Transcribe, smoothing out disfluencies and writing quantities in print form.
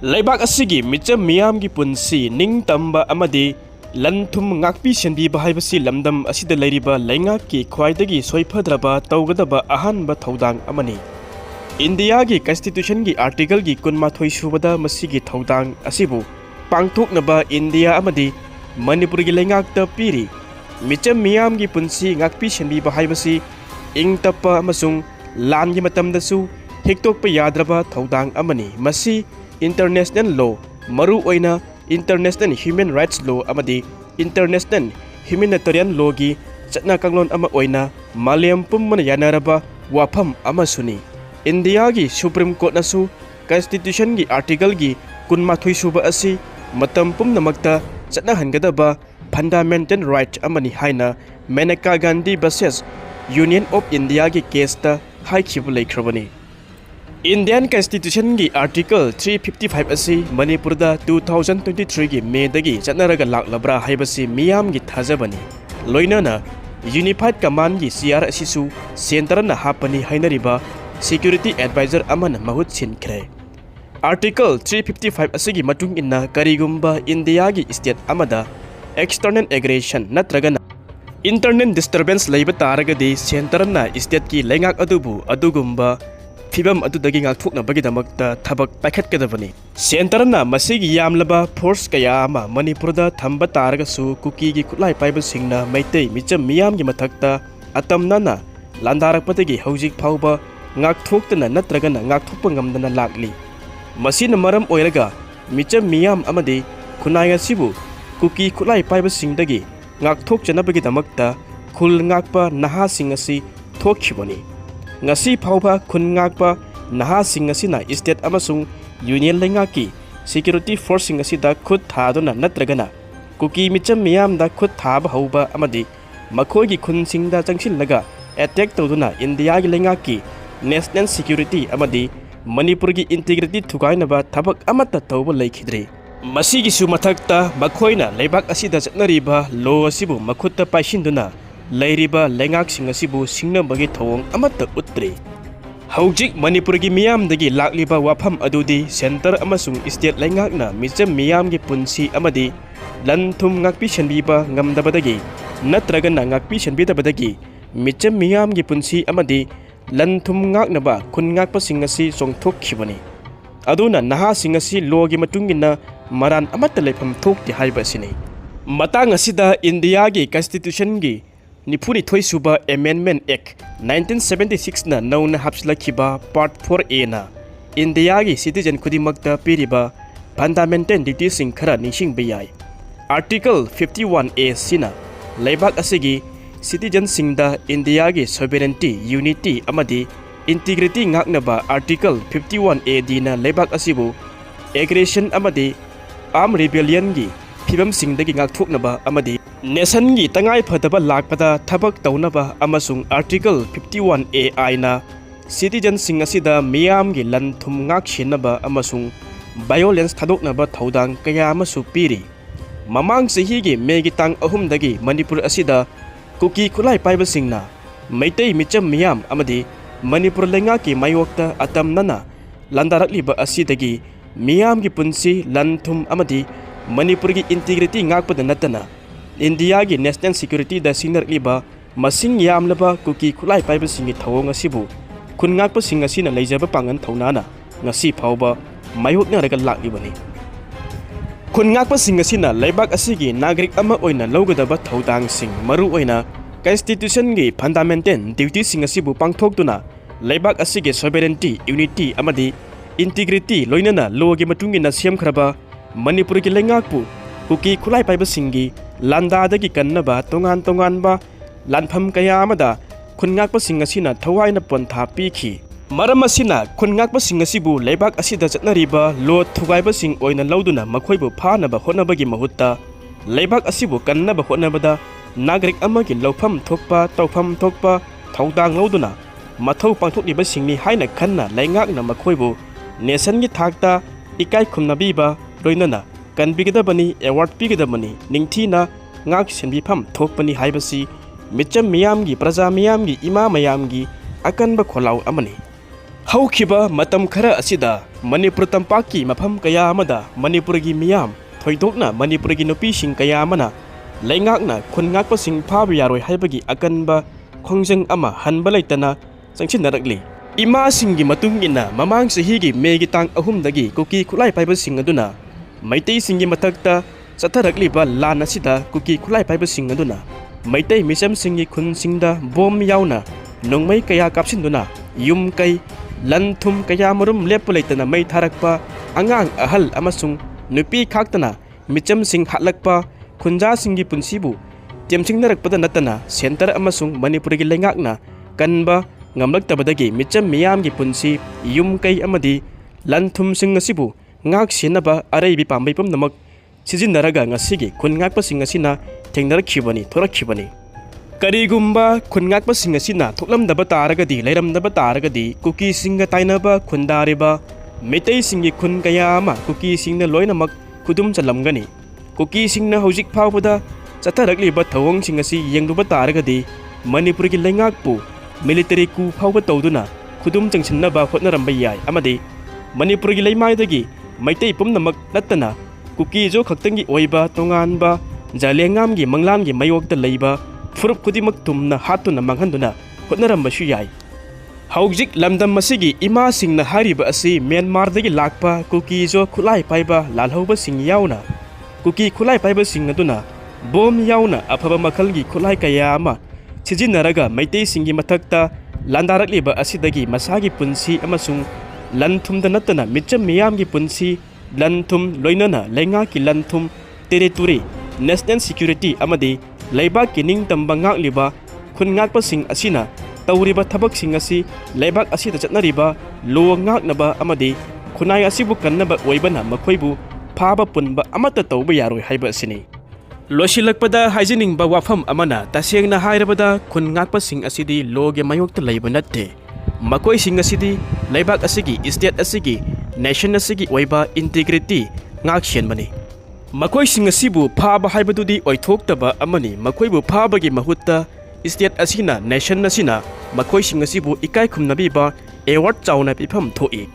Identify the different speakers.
Speaker 1: Laibak asigi micham miyam gi punsi ning tamba amadi lanthum ngakpi senbiba haibasi lamdam asida leiriba laingak ki khwaidagi soiphadraba tawgadaba ahanba thodang amani. India gi constitution gi article gi kunmathoi subada masigi thodang asibu pangthoknaba India amadi Manipur gi laingakta piri. Micham miyam gi punsi ngakpi senbiba haibasi ing tappa amasung lan gi matamdasu hektok pa yadraba thodang amani. Masi International Law, maru oina International Human Rights Law amadi International Humanitarian Law gi chatna kanglon ama oina Malayam pummana yanaraba wafam ama suni. India gi Supreme Court nasu Constitution gi article gi kunmathoi suba asi matam pumnamakta chatna hangadaba fundamental right amani haina Maneka Gandhi vs Union of India gi case ta haikhiba leikrabani. Indian Constitution gi Article 355 asi Manipurda 2023 gi May dagi chatnaraga laklabra haibasi miyam gi thajabani. Loinana Unified Command gi CR asisu center na hapani hainariba Security Advisor amana mahut sinkhre. Article 355 asigi matung inna karigumba India gi state amada external aggression natragana internal disturbance leiba taragadi center na state ki laingak adubu adugumba Fibam adudagi ngakthoknabagi damakta thabak paikhatkadabani. Centerna masigi yamlaba force kaya ama Manipurda thamba taragasu kuki gi khutlai paiba singna maitei micham miyam gi mathakta atamnana landarakpatagi hojik phauba ngakthoktana natragana ngakthokpa ngamdana lakli. Masina maram oiraga micham miyam amadi khunai asibu kuki khutlai paiba singdagi ngakthokchanabagi damakta khul ngakpa naha sing asi thokkhibani. Ngasi phauba KHUNGAKPA naha sing asina state amasung union laingaki security force sing asida khut thaduna natragana kuki micham miyam da khut thaba hauba amadi makhoi gi khun singda changsillaga attack tawduna India gi laingaki national security amadi Manipur gi integrity thugainaba thabak amata tawba leikhidre. Masigi su mathakta makhoina leibak asida chatnariba law asibu makhutta paisinduna Lairiba laingak sing asibu singnabagi thawong amata utri. Haujik Manipur gi miyam dagi lakliba wafam adudi center amasung state laingakna micham miyam gi punsi amadi lanthum ngakpi senbiba ngamdabadagi natragana ngakpi senbidabadagi micham miyam gi punsi amadi lanthum ngaknaba KHUNGAKPA sing asi songthokkhibani. Aduna naha sing asi law gi matungina maran amata lepham thokti haiba sini. Matang asida India gi constitution gi Nipuni Thoi Suba Amendment Act 1976 na nauna hapslakiba Part 4A na India gi citizen kudimakta piriba fundamental duties sing khara ningsing bayai. Article 51A sina leibak asigi citizen singda India gi sovereignty, unity amadi integrity ngaknaba Article 51A dina leibak asibu aggression amadi armed rebellion gi Fibam singdagi ngakthoknaba amadi nation gi tangai phadaba lakpada thabak taunaba amasung Article 51A aina citizen sing asida miyam gi lanthum ngaksinaba amasung violence thadoknaba thodang kaya amasu piri. Mamang sahi gi megi tang ahumdagi Manipur asida kuki khulai paiba singna maitei micham miyam amadi Manipur laingaki mayokta atamnana landarakliba asidagi miyam gi punsi lanthum amadi Manipur gi integrity ngakpada natana India gi national security da sinarliba masing yamlaba kuki khulai paiba singi thawong asibu KHUNGAKPA sing asina leijaba pangan thaunana ngasi phauba mayokna raga laklibani. KHUNGAKPA sing asina leibak asigi nagrik ama oina lawgadaba thodang sing maru oina constitution gi fundamental duty sing asibu pangthokduna leibak asigi sovereignty, unity amadi integrity loinana law gi matungina semkhraba Manipur gi laingakpu kuki khulai paiba singi landa dagi kannaba tongan ba lanpham kaya amada KHUNGAKPA sing asina thawaina pontha pikhi. Maram asina KHUNGAKPA sing asibu leibak asida chatnariba law thugaiba sing oina lauduna makhoibu phanaba hotnabagi mahutta leibak asibu kannaba hotnabada nagrik amagi lawpham thokpa tawpham thokpa thodang lauduna mathau pangthokliba singni haina khanna laingakna makhoibu nation gi thakta ikai khumnabiba Roinana kan Pigadabani award Pigadabani ningthina ngak senbifam thokpani haibasi micham miyam gi praja miyam gi ima mayam gi akanba kholau amani. ꯍꯧꯈꯤꯕ ꯃꯇꯝ ꯈꯔ ꯑꯁꯤꯗ ꯃꯅꯤꯄꯨꯔ ꯇꯝꯄꯥꯛꯀꯤ ꯃꯐꯝ ꯀꯌꯥ ꯑꯃꯗ ꯃꯅꯤꯄꯨꯔꯒꯤ ꯃꯤꯌꯥꯝ ꯊꯣꯏꯗꯣꯛꯅ ꯃꯅꯤꯄꯨꯔꯒꯤ ꯅꯨꯄꯤꯁꯤꯡ ꯀꯌꯥ ꯑꯃꯅ ꯂꯩꯉꯥꯛꯅ ꯈꯨꯟ ꯉꯥꯛꯄꯁꯤꯡ ꯐꯥꯕ ꯌꯥꯔꯣꯏ ꯍꯥꯏꯕꯒꯤ ꯑꯀꯟꯕ ꯈꯣꯡꯖꯪ ꯑꯃ ꯍꯟꯕ ꯂꯩꯇꯅ ꯆꯪꯁꯤꯟꯅꯔꯛꯂꯤ꯫ ꯏꯃꯥꯁꯤꯡꯒꯤ ꯃꯇꯨꯡ ꯏꯟꯅ ꯃꯃꯥꯡ ꯆꯍꯤꯒꯤ ꯃꯦꯒꯤ ꯇꯥꯡ 3ꯗꯒꯤ ꯀꯨꯀꯤ ꯈꯨꯠꯂꯥꯏ ꯄꯥꯏꯕꯁꯤꯡ ꯑꯗꯨꯅ ꯃꯩꯇꯩꯁꯤꯡꯒꯤ ꯃꯊꯛꯇ ꯆꯠꯊꯔꯛꯂꯤꯕ ꯂꯥꯟ ꯑꯁꯤꯗ ꯀꯨꯀꯤ ꯈꯨꯠꯂꯥꯏ ꯄꯥꯏꯕꯁꯤꯡ ꯑꯗꯨꯅ ꯃꯩꯇꯩ ꯃꯤꯆꯝꯁꯤꯡꯒꯤ ꯈꯨꯟꯁꯤꯡꯗ ꯕꯣꯝ ꯌꯥꯎꯅ ꯅꯣꯡꯃꯩ ꯀꯌꯥ ꯀꯥꯞꯁꯤꯟꯗꯨꯅ ꯌꯨꯝ ꯀꯩ ꯂꯟ ꯊꯨꯝ ꯀꯌꯥ ꯃꯔꯨꯝ ꯂꯦꯞꯄ ꯂꯩꯇꯅ ꯃꯩ ꯊꯥꯔꯛꯄ, ꯑꯉꯥꯡ ꯑꯍꯜ ꯑꯃꯁꯨꯡ ꯅꯨꯄꯤ ꯈꯥꯛꯇꯅ ꯃꯤꯆꯝꯁꯤꯡ ꯍꯥꯠꯂꯛꯄ, ꯈꯨꯟꯖꯥꯁꯤꯡꯒꯤ ꯄꯨꯟꯁꯤꯕꯨ ꯇꯦꯝꯁꯤꯡꯅꯔꯛꯄꯗ ꯅꯠꯇꯅ ꯁꯦꯟꯇꯔ ꯑꯃꯁꯨꯡ ꯃꯅꯤꯄꯨꯔꯒꯤ ꯂꯩꯉꯥꯛꯅ ꯀꯟꯕ ꯉꯝꯂꯛꯇꯕꯗꯒꯤ ꯃꯤꯆꯝ ꯃꯤꯌꯥꯝꯒꯤ ꯄꯨꯟꯁꯤ, ꯌꯨꯝ ꯀꯩ ꯑꯃꯗꯤ ꯂꯟ ꯊꯨꯝꯁꯤꯡ ꯑꯁꯤꯕు ꯉꯥꯛ ꯁꯦꯟꯅꯕ ꯑꯔꯩꯕꯤ ꯄꯥꯝꯕꯩ ꯄꯨꯝꯅꯃꯛ ꯁꯤꯖꯤꯟꯅꯔꯒ ꯉꯁꯤꯒꯤ ꯈꯨꯟ ꯉꯥꯛꯄꯁꯤꯡ ꯑꯁꯤꯅ ꯊꯣꯔꯛꯈꯤꯕꯅꯤ꯫ ꯀꯔꯤꯒꯨꯝꯕ ꯈꯨꯟ ꯉꯥꯛꯄꯁꯤꯡ ꯑꯁꯤꯅ ꯊꯣꯛꯂꯝꯗꯕ ꯇꯥꯔꯒꯗꯤ, ꯂꯩꯔꯝꯗꯕ ꯇꯥꯔꯒꯗꯤ ꯀꯨꯀꯤꯁꯤꯡꯒ ꯇꯥꯏꯅꯕ ꯈꯨꯟꯗꯥꯔꯤꯕ ꯃꯩꯇꯩꯁꯤꯡꯒꯤ ꯈꯨꯟ ꯀꯌꯥ ꯑꯃ ꯀꯨꯀꯤꯁꯤꯡꯅ ꯂꯣꯏꯅꯃꯛ ꯈꯨꯗꯨꯝ ꯆꯜꯂꯝꯒꯅꯤ꯫ ꯀꯨꯀꯤꯁꯤꯡꯅ ꯍꯧꯖꯤꯛ ꯐꯥꯎꯕꯗ ꯆꯠꯊꯔꯛꯂꯤꯕ ꯊꯧꯑꯣꯡꯁꯤꯡ ꯑꯁꯤ ꯌꯦꯡꯂꯨꯕ ꯇꯥꯔꯒꯗꯤ ꯃꯅꯤꯄꯨꯔꯒꯤ ꯂꯩꯉꯥꯛꯄꯨ ꯃꯤꯂꯤꯇꯔꯤ ꯀꯨ ꯐꯥꯎꯕ ꯇꯧꯗꯨꯅ ꯈꯨꯗꯨꯝ ꯆꯪꯁꯤꯟꯅꯕ ꯍꯣꯠꯅꯔꯝꯕ ꯌꯥꯏ ꯑꯃꯗꯤ ꯃꯅꯤꯄꯨꯔꯒꯤ ꯂꯩꯃꯥꯏꯗꯒꯤ ꯃꯩꯇꯩ ꯄꯨꯝꯅꯃꯛ ꯅꯠꯇꯅ ꯀꯨꯀꯤꯖꯣ ꯈꯛꯇꯪꯒꯤ ꯑꯣꯏꯕ ꯇꯣꯉꯥꯟꯕ ꯖꯥꯂꯦꯡꯉꯥꯝꯒꯤ ꯃꯪꯂꯥꯟꯒꯤ ꯃꯥꯌꯣꯛꯇ ꯂꯩꯕ ꯐꯨꯔꯨꯞ ꯈꯨꯗꯤꯡꯃꯛ ꯇꯨꯝꯅ ꯍꯥꯠꯇꯨꯅ ꯃꯥꯡꯍꯟꯗꯨꯅ ꯍꯣꯠꯅꯔꯝꯕꯁꯨ ꯌꯥꯏ꯫ ꯍꯧꯖꯤꯛ ꯂꯝꯗꯝ ꯑꯁꯤꯒꯤ ꯏꯃꯥꯁꯤꯡꯅ ꯍꯥꯏꯔꯤꯕ ꯑꯁꯤ ꯃ꯭ꯌꯥꯟꯃꯥꯔꯗꯒꯤ ꯂꯥꯛꯄ ꯀꯨꯀꯤꯖꯣ ꯈꯨꯠꯂꯥꯏ ꯄꯥꯏꯕ ꯂꯥꯜꯍꯧꯕꯁꯤꯡ ꯌꯥꯎꯅ ꯀꯨꯀꯤ ꯈꯨꯠꯂꯥꯏ ꯄꯥꯏꯕꯁꯤꯡ ꯑꯗꯨꯅ ꯕꯣꯝ ꯌꯥꯎꯅ ꯑꯐꯕ ꯃꯈꯜꯒꯤ ꯈꯨꯠꯂꯥꯏ ꯀꯌꯥ ꯑꯃ ꯁꯤꯖꯤꯟꯅꯔꯒ ꯃꯩꯇꯩꯁꯤꯡꯒꯤ ꯃꯊꯛꯇ ꯂꯥꯟꯗꯥꯔꯛꯂꯤꯕ ꯑꯁꯤꯗꯒꯤ ꯃꯁꯥꯒꯤ ꯄꯨꯟꯁꯤ ꯑꯃꯁꯨꯡ ꯂꯟ ꯊꯨꯝꯗ ꯅꯠꯇꯅ ꯃꯤꯆꯝ ꯃꯤꯌꯥꯝꯒꯤ ꯄꯨꯟꯁꯤ, ꯂꯟ ꯊꯨꯝ ꯂꯣꯏꯅꯅ ꯂꯩꯉꯥꯛꯀꯤ ꯂꯟ ꯊꯨꯝ, ꯇꯦꯔꯤꯇꯣꯔꯤ, ꯅꯦꯁꯅꯦꯜ ꯁꯦꯀ꯭ꯌꯨꯔꯤꯇꯤ ꯑꯃꯗꯤ ꯂꯩꯕꯥꯛꯀꯤ ꯅꯤꯡꯇꯝꯕ ꯉꯥꯛꯂꯤꯕ ꯈꯨꯟ ꯉꯥꯛꯄꯁꯤꯡ ꯑꯁꯤꯅ ꯇꯧꯔꯤꯕ ꯊꯕꯛꯁꯤꯡ ꯑꯁꯤ ꯂꯩꯕꯥꯛ ꯑꯁꯤꯗ ꯆꯠꯅꯔꯤꯕ ꯂꯣ ꯉꯥꯛꯅꯕ ꯑꯃꯗꯤ ꯈꯨꯟꯅꯥꯏ ꯑꯁꯤꯕꯨ ꯀꯟꯅꯕ ꯑꯣꯏꯕꯅ ꯃꯈꯣꯏꯕꯨ ꯐꯥꯕ ꯄꯨꯟꯕ ꯑꯃꯠꯇ ꯇꯧꯕ ꯌꯥꯔꯣꯏ ꯍꯥꯏꯕ ꯑꯁꯤꯅꯤ꯫ ꯂꯣꯏꯁꯤꯜꯂꯛꯄꯗ ꯍꯥꯏꯖꯅꯤꯡꯕ ꯋꯥꯐꯝ ꯑꯃꯅ ꯇꯁꯦꯡꯅ ꯍꯥꯏꯔꯕꯗ ꯈꯨꯟ ꯉꯥꯛꯄꯁꯤꯡ ꯑꯁꯤꯗꯤ ꯂꯣꯒꯤ ꯃꯥꯌꯣꯛꯇ ꯂꯩꯕ ꯅꯠꯇꯦ꯫ ꯃꯈꯣꯏꯁꯤꯡ ꯑꯁꯤꯗꯤ ꯂꯩꯕꯥꯛ ꯑꯁꯤꯒꯤ, ꯏꯁꯇꯦꯠ ꯑꯁꯤꯒꯤ, ꯅꯦꯁꯟ ꯑꯁꯤꯒꯤ ꯑꯣꯏꯕ ꯏꯟꯇꯤꯒ꯭ꯔꯤꯇꯤ ꯉꯥꯛꯁꯦꯟꯕꯅꯤ꯫ ꯃꯈꯣꯏꯁꯤꯡ ꯑꯁꯤꯕꯨ ꯐꯥꯕ ꯍꯥꯏꯕꯗꯨꯗꯤ ꯑꯣꯏꯊꯣꯛꯇꯕ ꯑꯃꯅꯤ꯫ ꯃꯈꯣꯏꯕꯨ ꯐꯥꯕꯒꯤ ꯃꯍꯨꯠꯇ ꯏꯁꯇꯦꯠ ꯑꯁꯤꯅ, ꯅꯦꯁꯟ ꯑꯁꯤꯅ ꯃꯈꯣꯏꯁꯤꯡ ꯑꯁꯤꯕꯨ ꯏꯀꯥꯏ ꯈꯨꯝꯅꯕꯤꯕ ꯑꯦꯋꯥꯔꯗ ꯆꯥꯎꯅ ꯄꯤꯐꯝ ꯊꯣꯛꯏ꯫